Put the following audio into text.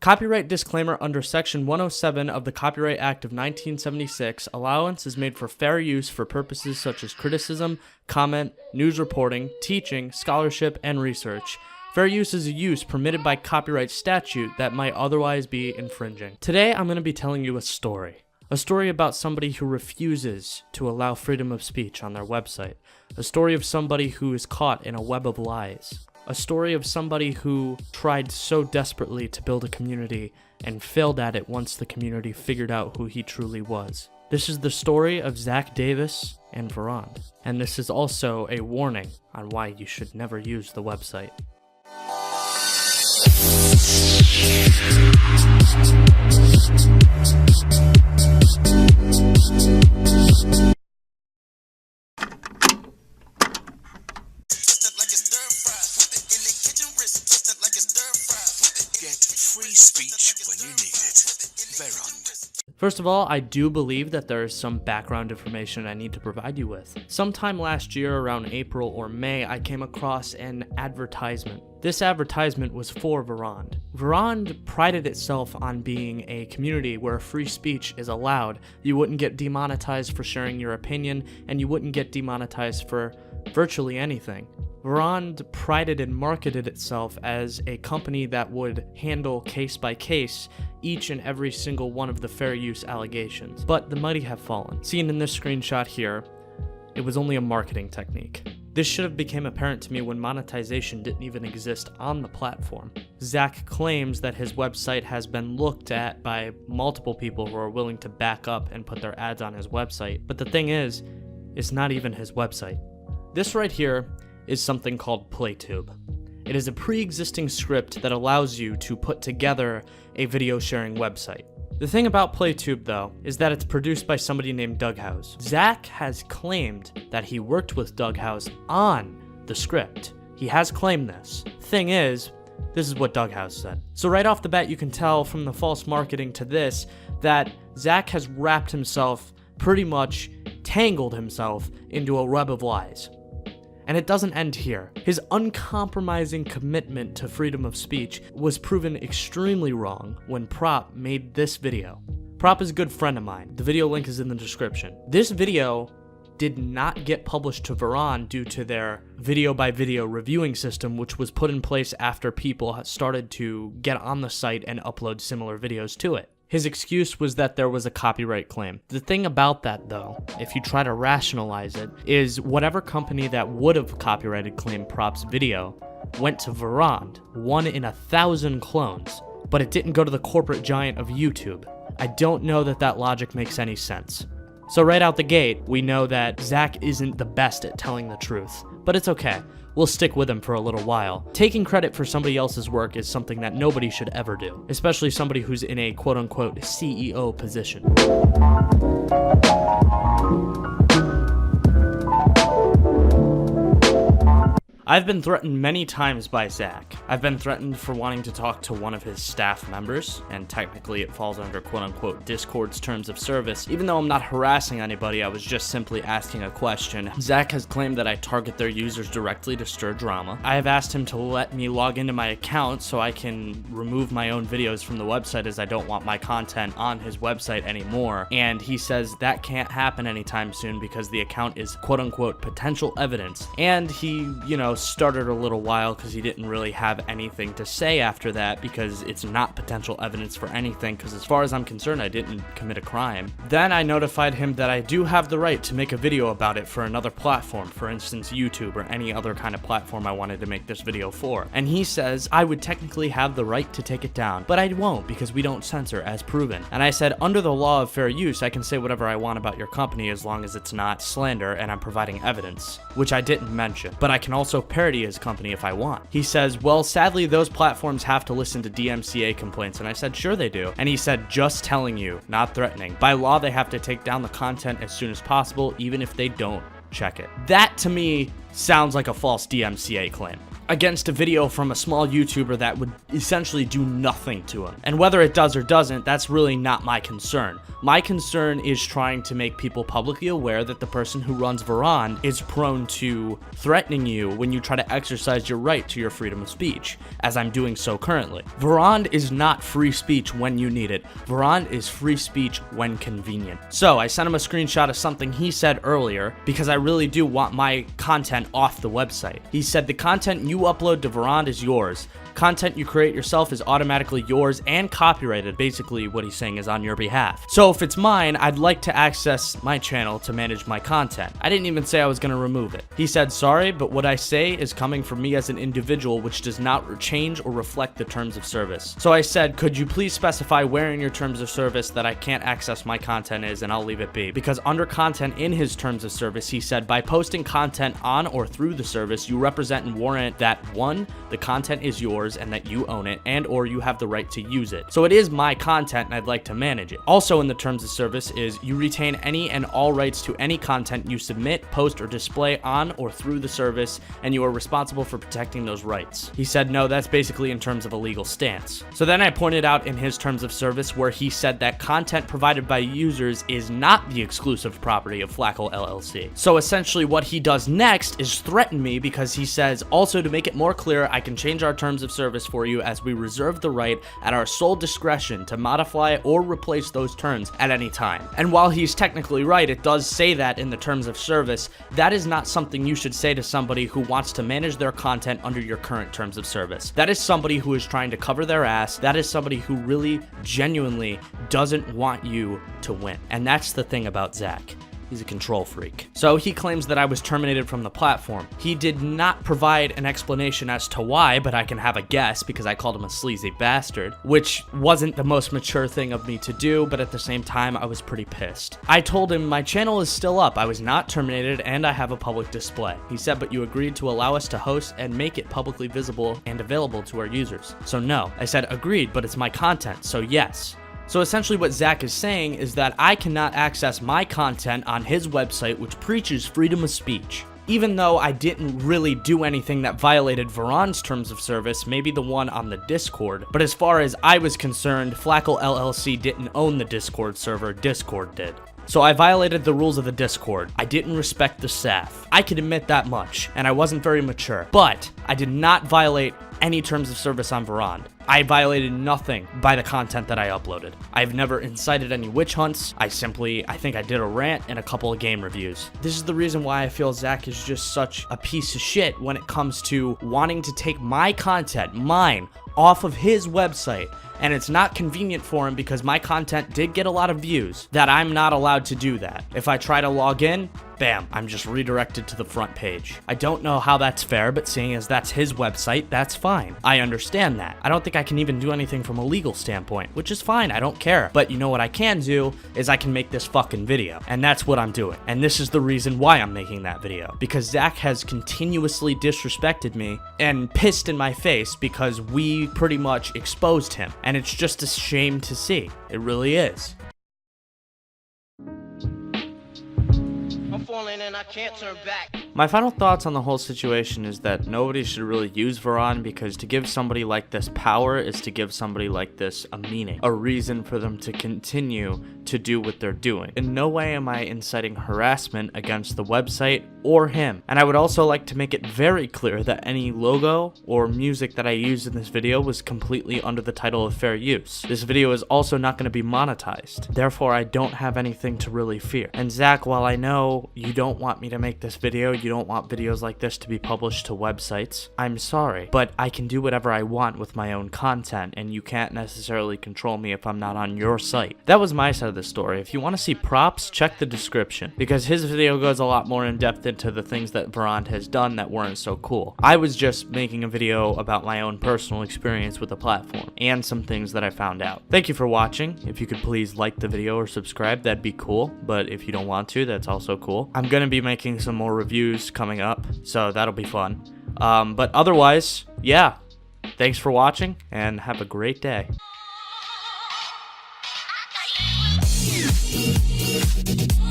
Copyright disclaimer: under Section 107 of the Copyright Act of 1976, allowance is made for fair use for purposes such as criticism, comment, news reporting, teaching, scholarship, and research. Fair use is a use permitted by copyright statute that might otherwise be infringing. Today, I'm going to be telling you a story. A story about somebody who refuses to allow freedom of speech on their website. A story of somebody who is caught in a web of lies. A story of somebody who tried so desperately to build a community and failed at it once the community figured out who he truly was. This is the story of Zach Davis and Verond. And this is also a warning on why you should never use the website. Free speech when you need it. Verond. First of all, I do believe that there is some background information I need to provide you with. Sometime last year, around April or May, I came across an advertisement. This advertisement was for Verond. Verond prided itself on being a community where free speech is allowed. You wouldn't get demonetized for sharing your opinion, and you wouldn't get demonetized for virtually anything. Verond prided and marketed itself as a company that would handle case by case each and every single one of the fair use allegations. But the mighty have fallen. Seen in this screenshot here, it was only a marketing technique. This should have become apparent to me when monetization didn't even exist on the platform. Zach claims that his website has been looked at by multiple people who are willing to back up and put their ads on his website. But the thing is, it's not even his website. This right here is something called PlayTube. It is a pre-existing script that allows you to put together a video sharing website. The thing about PlayTube, though, is that it's produced by somebody named Doug House. Zach has claimed that he worked with Doug House on the script. He has claimed this. Thing is, this is what Doug House said. So right off the bat, you can tell from the false marketing to this that Zach has wrapped himself, pretty much tangled himself into a web of lies. And it doesn't end here. His uncompromising commitment to freedom of speech was proven extremely wrong when Prop made this video. Prop is a good friend of mine. The video link is in the description. This video did not get published to Verond due to their video by video reviewing system, which was put in place after people started to get on the site and upload similar videos to it. His excuse was that there was a copyright claim. The thing about that, though, if you try to rationalize it, is whatever company that would have copyrighted claimed Prop's video went to Verond, 1 in 1,000 clones, but it didn't go to the corporate giant of YouTube. I don't know that that logic makes any sense. So right out the gate, we know that Zach isn't the best at telling the truth, but it's okay. We'll stick with him for a little while. Taking credit for somebody else's work is something that nobody should ever do, especially somebody who's in a quote-unquote CEO position. I've been threatened many times by Zach. I've been threatened for wanting to talk to one of his staff members, and technically it falls under quote-unquote Discord's terms of service. Even though I'm not harassing anybody, I was just simply asking a question. Zach has claimed that I target their users directly to stir drama. I have asked him to let me log into my account so I can remove my own videos from the website, as I don't want my content on his website anymore. And he says that can't happen anytime soon because the account is quote-unquote potential evidence. And he, started a little while because he didn't really have anything to say after that, because it's not potential evidence for anything, because as far as I'm concerned, I didn't commit a crime. Then I notified him that I do have the right to make a video about it for another platform, for instance YouTube or any other kind of platform I wanted to make this video for. And he says I would technically have the right to take it down, but I won't because we don't censor, as proven. And I said, under the law of fair use, I can say whatever I want about your company as long as it's not slander and I'm providing evidence, which I didn't mention. But I can also parody his company if I want. He says, well, sadly, those platforms have to listen to DMCA complaints. And I said, sure they do. And he said, just telling you, not threatening. By law, they have to take down the content as soon as possible, even if they don't check it. That, to me, sounds like a false DMCA claim. against a video from a small YouTuber that would essentially do nothing to him. And whether it does or doesn't, that's really not my concern. My concern is trying to make people publicly aware that the person who runs Verond is prone to threatening you when you try to exercise your right to your freedom of speech, as I'm doing so currently. Verond is not free speech when you need it. Verond is free speech when convenient. So I sent him a screenshot of something he said earlier because I really do want my content off the website. He said, the content you upload to Verond is yours. Content you create yourself is automatically yours and copyrighted. Basically, what he's saying is on your behalf. So if it's mine, I'd like to access my channel to manage my content. I didn't even say I was going to remove it. He said, sorry, but what I say is coming from me as an individual, which does not change or reflect the terms of service. So I said, could you please specify where in your terms of service that I can't access my content is, and I'll leave it be. Because under content in his terms of service, he said, by posting content on or through the service, you represent and warrant that 1, the content is yours and that you own it, and or you have the right to use it. So it is my content and I'd like to manage it. Also in the terms of service is you retain any and all rights to any content you submit, post, or display on or through the service, and you are responsible for protecting those rights. He said no, that's basically in terms of a legal stance. So then I pointed out in his terms of service where he said that content provided by users is not the exclusive property of Flackle LLC. So essentially what he does next is threaten me because he says, also to make it more clear, I can change our terms of service for you as we reserve the right at our sole discretion to modify or replace those terms at any time. And while he's technically right, it does say that in the terms of service. That is not something you should say to somebody who wants to manage their content under your current terms of service. That is somebody who is trying to cover their ass. That is somebody who really genuinely doesn't want you to win. And that's the thing about Zach. He's a control freak. So he claims that I was terminated from the platform. He did not provide an explanation as to why, but I can have a guess because I called him a sleazy bastard, which wasn't the most mature thing of me to do, but at the same time, I was pretty pissed. I told him my channel is still up. I was not terminated and I have a public display. He said, but you agreed to allow us to host and make it publicly visible and available to our users. So no. I said, agreed, but it's my content, so yes. So essentially what Zach is saying is that I cannot access my content on his website, which preaches freedom of speech. Even though I didn't really do anything that violated Verond's terms of service, maybe the one on the Discord, but as far as I was concerned, Flackle LLC didn't own the Discord server, Discord did. So I violated the rules of the Discord. I didn't respect the staff. I can admit that much, and I wasn't very mature. But I did not violate any terms of service on Verond. I violated nothing by the content that I uploaded. I've never incited any witch hunts. I think I did a rant and a couple of game reviews. This is the reason why I feel Zach is just such a piece of shit when it comes to wanting to take my content, mine, off of his website. And it's not convenient for him because my content did get a lot of views that I'm not allowed to do that. If I try to log in, bam, I'm just redirected to the front page. I don't know how that's fair, but seeing as that's his website, that's fine. I understand that. I don't think I can even do anything from a legal standpoint, which is fine, I don't care. But you know what I can do is I can make this fucking video, and that's what I'm doing. And this is the reason why I'm making that video, because Zach has continuously disrespected me and pissed in my face because we pretty much exposed him, and it's just a shame to see. It really is. I'm falling and I can't turn back. My final thoughts on the whole situation is that nobody should really use Verond, because to give somebody like this power is to give somebody like this a meaning, a reason for them to continue to do what they're doing. In no way am I inciting harassment against the website or him. And I would also like to make it very clear that any logo or music that I used in this video was completely under the title of fair use. This video is also not going to be monetized. Therefore, I don't have anything to really fear. And Zach, while I know you don't want me to make this video, you don't want videos like this to be published to websites, I'm sorry, but I can do whatever I want with my own content, and you can't necessarily control me if I'm not on your site. That was my side of the story. If you want to see props, check the description, because his video goes a lot more in depth into the things that Verond has done that weren't so cool. I was just making a video about my own personal experience with the platform and some things that I found out. Thank you for watching. If you could please like the video or subscribe, that'd be cool, but if you don't want to, that's also cool. I'm gonna be making some more reviews coming up, so that'll be fun. But otherwise, yeah, thanks for watching and have a great day. Yeah.